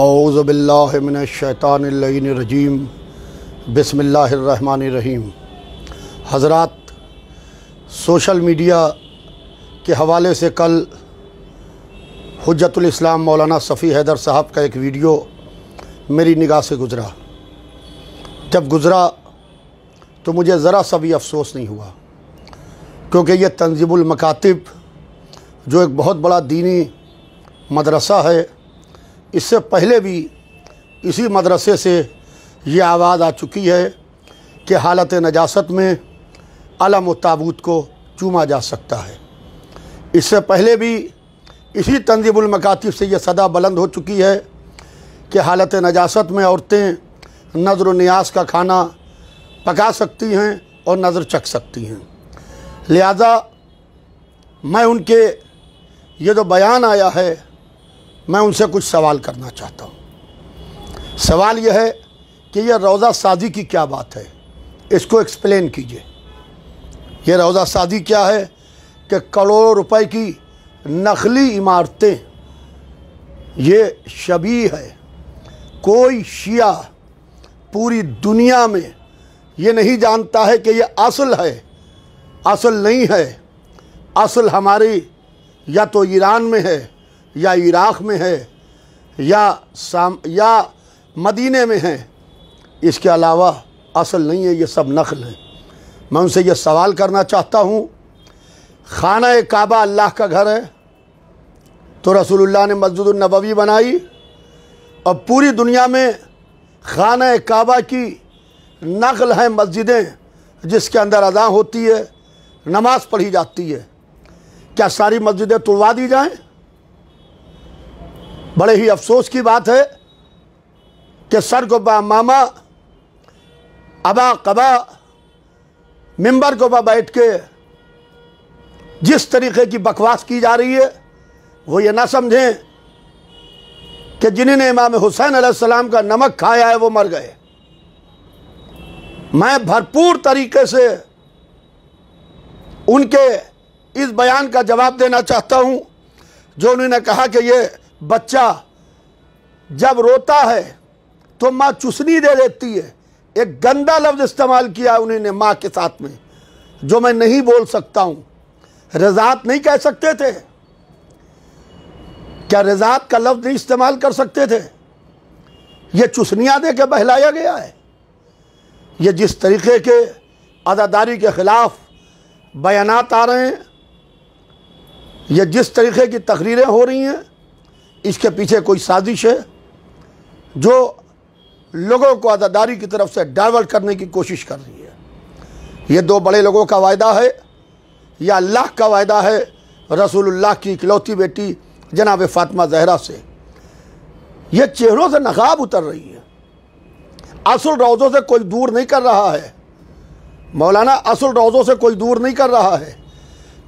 औज़ु बिल्लाहि मिनश्शैतानिर्रजीम बिस्मिल्लाहिर्रहमानिर्रहीम। हज़रात, social media के हवाले से कल हुज्जतुल इस्लाम मौलाना सफ़ी हैदर साहब का एक वीडियो मेरी निगाह से गुज़रा। जब गुज़रा तो मुझे ज़रा सा भी अफसोस नहीं हुआ, क्योंकि ये तंज़ीमुल मकातिब जो एक बहुत बड़ा दीनी मदरसा है, इससे पहले भी इसी मदरसे से ये आवाज़ आ चुकी है कि हालत नजासत में अलम व ताबूत को चूमा जा सकता है। इससे पहले भी इसी तंज़ीमुल मकातिब से ये सदा बुलंद हो चुकी है कि हालत नजासत में औरतें नज़र व नियाज़ का खाना पका सकती हैं और नज़र चख सकती हैं। लिहाजा मैं उनके ये जो बयान आया है, मैं उनसे कुछ सवाल करना चाहता हूँ। सवाल यह है कि यह रोज़ा शादी की क्या बात है, इसको एक्सप्लेन कीजिए। ये रोज़ा शादी क्या है कि करोड़ों रुपए की नकली इमारतें, ये शबी है। कोई शिया पूरी दुनिया में ये नहीं जानता है कि ये असल है, असल नहीं है। असल हमारी या तो ईरान में है, या इराक़ में है, या मदीने में है। इसके अलावा असल नहीं है, ये सब नकल है। मैं उनसे ये सवाल करना चाहता हूँ, खाना काबा अल्लाह का घर है, तो रसूलुल्लाह ने मस्जिद नबवी बनाई, और पूरी दुनिया में खाना काबा की नकल है मस्जिदें जिसके अंदर अज़ान होती है, नमाज पढ़ी जाती है। क्या सारी मस्जिदें तोड़वा दी जाएं? बड़े ही अफसोस की बात है कि सर को बा मामा अबा कबा मिंबर को बा बैठ के जिस तरीके की बकवास की जा रही है, वो ये ना समझें कि जिन्होंने इमाम हुसैन अलैहिस्सलाम का नमक खाया है वो मर गए। मैं भरपूर तरीके से उनके इस बयान का जवाब देना चाहता हूं, जो उन्होंने कहा कि ये बच्चा जब रोता है तो माँ चुसनी दे देती है। एक गंदा लफ्ज़ इस्तेमाल किया उन्होंने माँ के साथ में, जो मैं नहीं बोल सकता हूँ। रज़ात नहीं कह सकते थे क्या? रज़ात का लफ्ज़ नहीं इस्तेमाल कर सकते थे? ये चुसनियाँ दे के बहलाया गया है। ये जिस तरीके के अदादारी के ख़िलाफ़ बयानात आ रहे हैं, ये जिस तरीके की तकरीरें हो रही हैं, इसके पीछे कोई साजिश है जो लोगों को अदादारी की तरफ से डाइवर्ट करने की कोशिश कर रही है। ये दो बड़े लोगों का वायदा है, या अल्लाह का वायदा है रसूलुल्लाह की इकलौती बेटी जनाब फ़ातिमा ज़हरा से। ये चेहरों से नकाब उतर रही है। असल रोज़ों से कोई दूर नहीं कर रहा है मौलाना, असल रोज़ों से कोई दूर नहीं कर रहा है,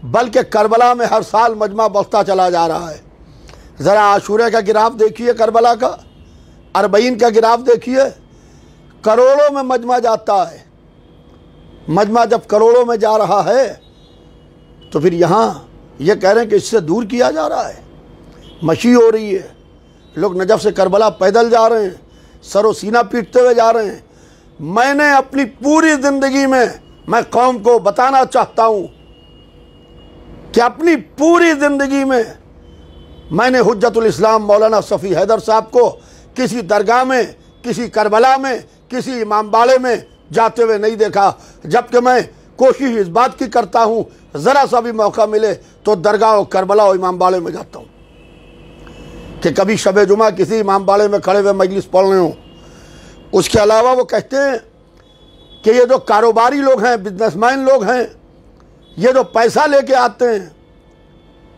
बल्कि करबला में हर साल मजमा बढ़ता चला जा रहा है। ज़रा आशूरा का गिराफ देखिए, करबला का अरबईन का गिराफ देखिए, करोड़ों में मजमा जाता है। मजमा जब करोड़ों में जा रहा है तो फिर यहाँ ये कह रहे हैं कि इससे दूर किया जा रहा है। मशी हो रही है, लोग नजफ से करबला पैदल जा रहे हैं, सरो सीना पीटते हुए जा रहे हैं। मैंने अपनी पूरी ज़िंदगी में, मैं कौम को बताना चाहता हूँ कि अपनी पूरी ज़िंदगी में मैंने हुज्जतुल इस्लाम मौलाना सफ़ी हैदर साहब को किसी दरगाह में, किसी करबला में, किसी इमाम बाड़े में जाते हुए नहीं देखा। जबकि मैं कोशिश इस बात की करता हूँ, ज़रा सा भी मौका मिले तो दरगाह और करबला और इमाम बाड़े में जाता हूँ, कि कभी शब जुमा किसी इमाम बाड़े में खड़े हुए मजलिस पढ़ रहे हों। उसके अलावा वो कहते हैं कि ये जो कारोबारी लोग हैं, बिजनेसमैन लोग हैं, ये जो पैसा लेके आते हैं,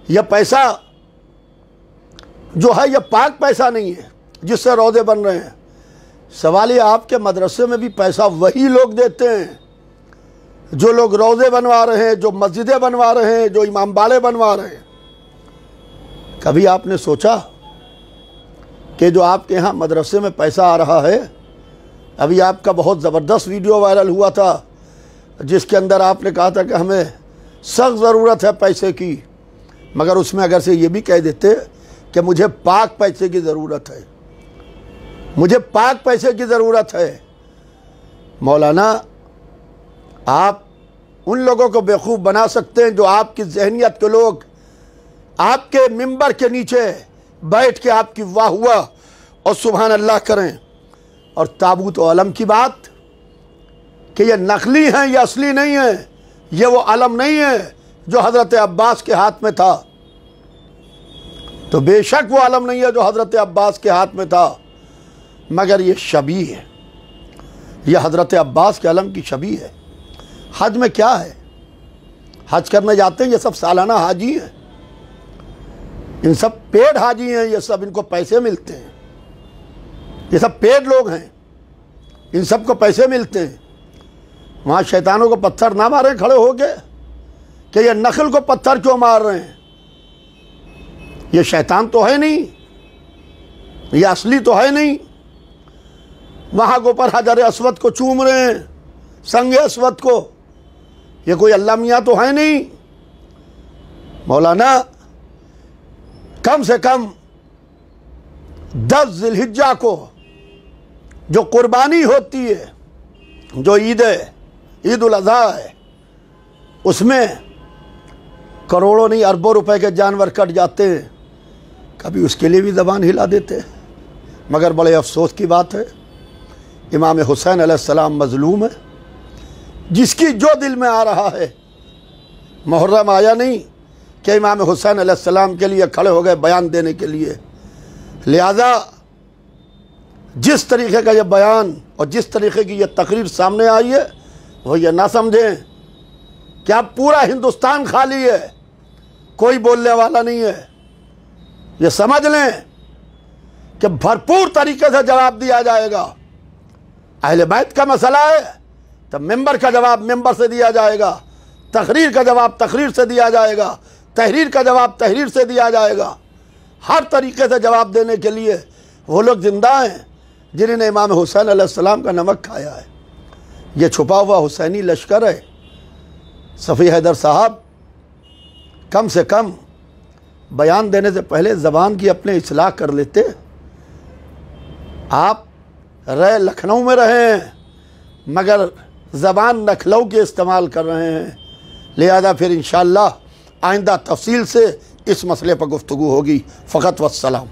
यह पैसा जो है ये पाक पैसा नहीं है जिससे रोज़े बन रहे हैं। सवाल ये, आपके मदरसे में भी पैसा वही लोग देते हैं जो लोग रोज़े बनवा रहे हैं, जो मस्जिदें बनवा रहे हैं, जो इमाम बाड़े बनवा रहे हैं। कभी आपने सोचा कि जो आपके यहाँ मदरसे में पैसा आ रहा है, अभी आपका बहुत ज़बरदस्त वीडियो वायरल हुआ था जिसके अंदर आपने कहा था कि हमें सख्त ज़रूरत है पैसे की, मगर उसमें अगर से ये भी कह देते कि मुझे पाक पैसे की ज़रूरत है, मुझे पाक पैसे की ज़रूरत है। मौलाना, आप उन लोगों को बेवकूफ़ बना सकते हैं जो आपकी जहनियत के लोग आपके मिंबर के नीचे बैठ के आपकी वाह हुआ और सुभान अल्लाह करें। और ताबूत व अलम की बात कि ये नकली हैं, ये असली नहीं है, ये वो अलम नहीं है जो हज़रत अब्बास के हाथ में था। तो बेशक वो अलम नहीं है जो हज़रत अब्बास के हाथ में था, मगर ये शबी है, ये हज़रत अब्बास के अलम की शबी है। हज में क्या है? हज करने जाते हैं, ये सब सालाना हाजी हैं, इन सब पेड हाजी हैं, ये सब इनको पैसे मिलते हैं, ये सब पेड लोग हैं, इन सब को पैसे मिलते हैं। वहाँ शैतानों को पत्थर ना मारे खड़े हो गए कि ये नखल को पत्थर क्यों मार रहे हैं, ये शैतान तो है नहीं, ये असली तो है नहीं। वहाँ के ऊपर हजर अस्वद को चूम रहे हैं, संग अस्वद को, ये कोई अल्लाह मियाँ तो है नहीं। मौलाना, कम से कम 10 ज़िलहिज्जा को जो कुर्बानी होती है, जो ईद उल अज़हा है, उसमें करोड़ों नहीं अरबों रुपए के जानवर कट जाते हैं, कभी उसके लिए भी ज़बान हिला देते हैं। मगर बड़े अफसोस की बात है, इमाम हुसैन अलैहिस्सलाम मज़लूम है, जिसकी जो दिल में आ रहा है। मुहर्रम आया नहीं कि इमाम हुसैन अलैहिस्सलाम के लिए खड़े हो गए बयान देने के लिए। लिहाजा जिस तरीके का ये बयान और जिस तरीके की ये तकरीर सामने आई है, वो ये ना समझें कि अब पूरा हिंदुस्तान खाली है, कोई बोलने वाला नहीं है। ये समझ लें कि भरपूर तरीके से जवाब दिया जाएगा। अहले बैत का मसला है तो मेंबर का जवाब मेंबर से दिया जाएगा, तकरीर का जवाब तकरीर से दिया जाएगा, तहरीर का जवाब तहरीर से दिया जाएगा। हर तरीके से जवाब देने के लिए वो लोग जिंदा हैं जिन्होंने इमाम हुसैन अलैहिस्सलाम का नमक खाया है। ये छुपा हुआ हुसैनी लश्कर है। सफ़ी हैदर साहब, कम से कम बयान देने से पहले ज़बान की अपने इस्लाह कर लेते। आप लखनऊ में रहे हैं, मगर ज़बान लखनऊ के इस्तेमाल कर रहे हैं। लिहाजा फिर इंशाअल्लाह आइंदा तफसील से इस मसले पर गुफ्तगू होगी। फ़कत वस्सलाम।